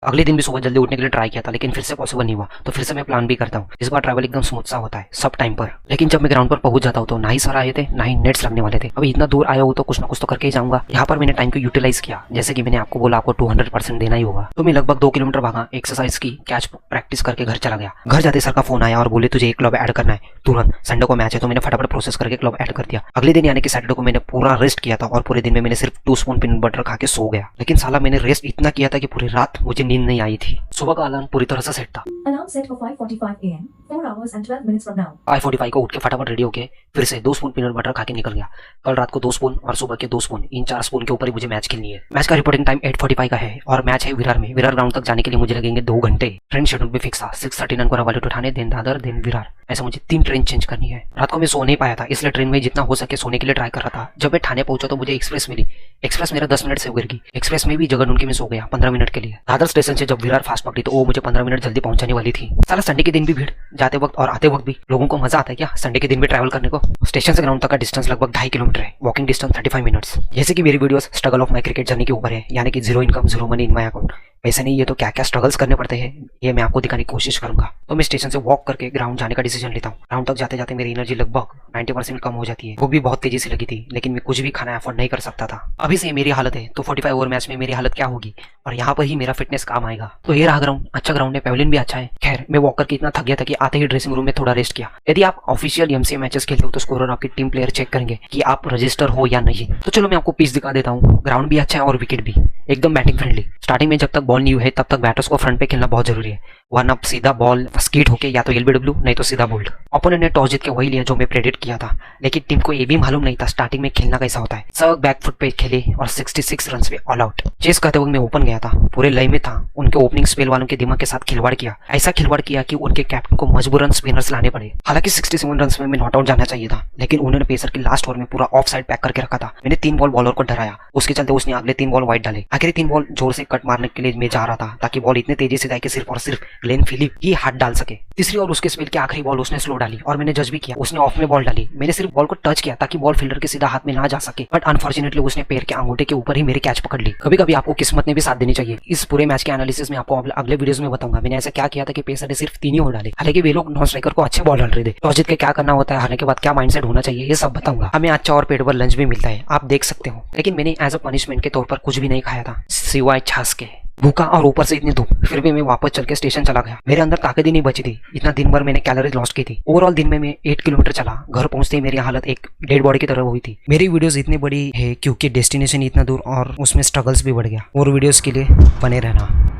अगले दिन भी सुबह जल्दी उठने के लिए ट्राई किया था, लेकिन फिर से पॉसिबल नहीं हुआ। तो फिर से मैं प्लान भी करता हूँ। इस बार ट्रैवल एकदम स्मूथ सा होता है, सब टाइम पर। लेकिन जब मैं ग्राउंड पर पहुंच जाता हूँ तो ना ही सर आए थे, ना ही नेट्स लगने वाले थे। अभी इतना दूर आया हूँ तो कुछ ना कुछ तो करके ही जाऊंगा। यहाँ पर मैंने टाइम को यूटिलाइज किया, जैसे कि मैंने आपको बोला आपको 200% देना ही होगा। तो मैं लगभग 2 किलोमीटर भागा, एक्सरसाइज की, कैच प्रैक्टिस करके घर चला गया। घर जाते सर का फोन आया और बोले तुझे एक क्लब ऐड करना है तुरंत, संडे को मैच है। तो मैंने फटाफट प्रोसेस करके क्लब ऐड कर दिया। अगले दिन यानी कि सैटरडे को मैंने पूरा रेस्ट किया था और पूरे दिन में मैंने सिर्फ 2 स्पून पीनट बटर खा के सो गया। लेकिन साला मैंने रेस्ट इतना किया था कि पूरी रात मुझे नींद नहीं आई थी। सुबह का अलार्म पूरी तरह से सेट था। Alarm set for 5:45 a.m. 4 hours and 12 minutes from now. 5:45 को उठ के फटाफट रेडी होके फिर से 2 स्पून पीनट बटर खा के निकल गया। कल रात को 2 स्पून और सुबह के 2 स्पून, इन 4 स्पून के ऊपर ही मुझे मैच खेलनी है। मैच का रिपोर्टिंग टाइम 8:45 का है और मैच है विरार में। विरार ग्राउंड तक जाने के लिए मुझे लगेंगे 2 घंटे। ट्रेन शेड्यूल भी फिक्स था, 6:39 को रवाली to Thane, then Dadar, then Virar. ऐसे मुझे 3 ट्रेन चेंज करनी है। रात को मैं सो नहीं पाया था, इसलिए ट्रेन में जितना हो सके सोने के लिए ट्राई कर रहा था। जब मैं ठाणे पहुंचा तो मुझे एक्सप्रेस मिली। एक्सप्रेस मेरा 10 मिनट से गिर गई। एक्सप्रेस में भी जगह ढूंढ के मैं सो गया 15 मिनट के लिए। दादर स्टेशन से जब विरार फास्ट पकड़ी तो वो मुझे 15 मिनट जल्दी पहुंचाने वाली थी। साला संडे के दिन भी भीड़, जाते वक्त और आते वक्त भी। लोगों को मजा आता है क्या संडे के दिन भी ट्रैवल करने को? स्टेशन से ग्राउंड तक का डिस्टेंस लगभग 2.5 किलोमीटर है, वॉकिंग डिस्टेंस 35 मिनट्स। जैसे कि मेरी videos struggle of my cricket journey के ऊपर है, यानी कि 0 income 0 money in my account. वैसे नहीं, ये तो क्या क्या स्ट्रगल्स करने पड़ते हैं ये मैं आपको दिखाने की कोशिश करूंगा। तो मैं स्टेशन से वॉक करके ग्राउंड जाने का डिसीजन लेता हूँ। ग्राउंड तक जाते जाते मेरी एनर्जी लगभग 90% कम हो जाती है। वो भी बहुत तेजी से लगी थी, लेकिन मैं कुछ भी खाना अफोर्ड नहीं कर सकता था। अभी से मेरी हालत है तो 45 ओवर मैच में मेरी हालत क्या होगी, और यहाँ पर ही मेरा फिटनेस काम आएगा। तो ये रहा ग्राउंड, अच्छा ग्राउंड है, पैवेलियन भी अच्छा है। खैर मैं वॉक करके इतना थक गया था कि आते ही ड्रेसिंग रूम में थोड़ा रेस्ट किया। यदि आप ऑफिशियल एमसीए मैचेस खेलते हो तो स्कोरर आपकी टीम प्लेयर चेक करेंगे कि आप रजिस्टर हो या नहीं। तो चलो मैं आपको पिच दिखा देता हूँ। ग्राउंड भी अच्छा है और विकेट भी एकदम बैटिंग फ्रेंडली। स्टार्टिंग में जब तक बॉल न्यू है तब तक बैटर्स को फ्रंट पे खेलना बहुत जरूरी है, वरना सीधा बॉल स्कीट होके या तो एलबीडब्ल्यू नहीं तो सीधा बोल्ड। ओपोनेंट ने टॉस जीत के वही लिया जो मैं प्रेडिक्ट किया था, लेकिन टीम को ये भी मालूम नहीं था स्टार्टिंग में खेलना कैसा होता है। सब बैक फुट पे खेले और 66 रन पे ऑल आउट। चेस करते वक्त मैं ओपन गया था, पूरे लय में था। उनके ओपनिंग स्पेल वालों के दिमाग के साथ खिलवाड़ किया, ऐसा खिलवाड़ किया कि उनके कैप्टन को मजबूरन स्पिनर्स लाने पड़े। हालांकि 67 रन में मैं नॉट आउट जाना चाहिए था, लेकिन उन्होंने पेसर की लास्ट ओवर में पूरा ऑफ साइड पैक करके रखा था। मैंने 3 बॉल बॉलर को डराया, उसके चलते उसने अगले 3 बॉल वाइड डाले। आखिरी 3 बॉल जोर से कट मारने के लिए मैं जा रहा था ताकि बॉल इतने तेजी से जाए कि सिर्फ और सिर्फ ग्लेन फिलिप ही हाथ डाल सके। तीसरी और उसके स्पेल की आखिरी बॉल उसने स्लो डाली और मैंने जज भी किया, उसने ऑफ में बॉल डाली। मैंने सिर्फ बॉल को टच किया ताकि बॉल फील्डर के सीधा हाथ में ना जा सके, बट अनफॉर्चुनेटली उसने पैर के अंगूठे के ऊपर ही मेरी कैच पकड़ ली। कभी कभी आपको किस्मत ने भी साथ देनी चाहिए। इस पूरे मैच के एनालिसिस में आपको अगले वीडियोस में बताऊंगा मैंने ऐसा क्या किया था कि पेसर ने सिर्फ 3 ही ओवर डाले। हालांकि वे लोग नॉन स्ट्राइकर को अच्छे बॉल डाल रहे थे। टॉस जीत के क्या करना होता है, हारने के बाद क्या माइंडसेट होना चाहिए, ये सब बताऊंगा। हमें अच्छा और पेट भर लंच भी मिलता है, आप देख सकते हो। लेकिन मैंने एज अ पनिशमेंट के तौर पर कुछ भी नहीं खाया था सिवाय छाछ के। भूखा और ऊपर से इतनी धूप, फिर भी मैं वापस चल के स्टेशन चला गया। मेरे अंदर ताकत ही नहीं बची थी, इतना दिन भर मैंने कैलोरीज लॉस्ट की थी। ओवरऑल दिन में मैं 8 किलोमीटर चला। घर पहुंचते ही मेरी हालत एक डेड बॉडी की तरह हुई थी। मेरी वीडियोस इतनी बड़ी है क्योंकि डेस्टिनेशन इतना दूर और उसमें स्ट्रगल्स भी बढ़ गया। और वीडियोस के लिए बने रहना।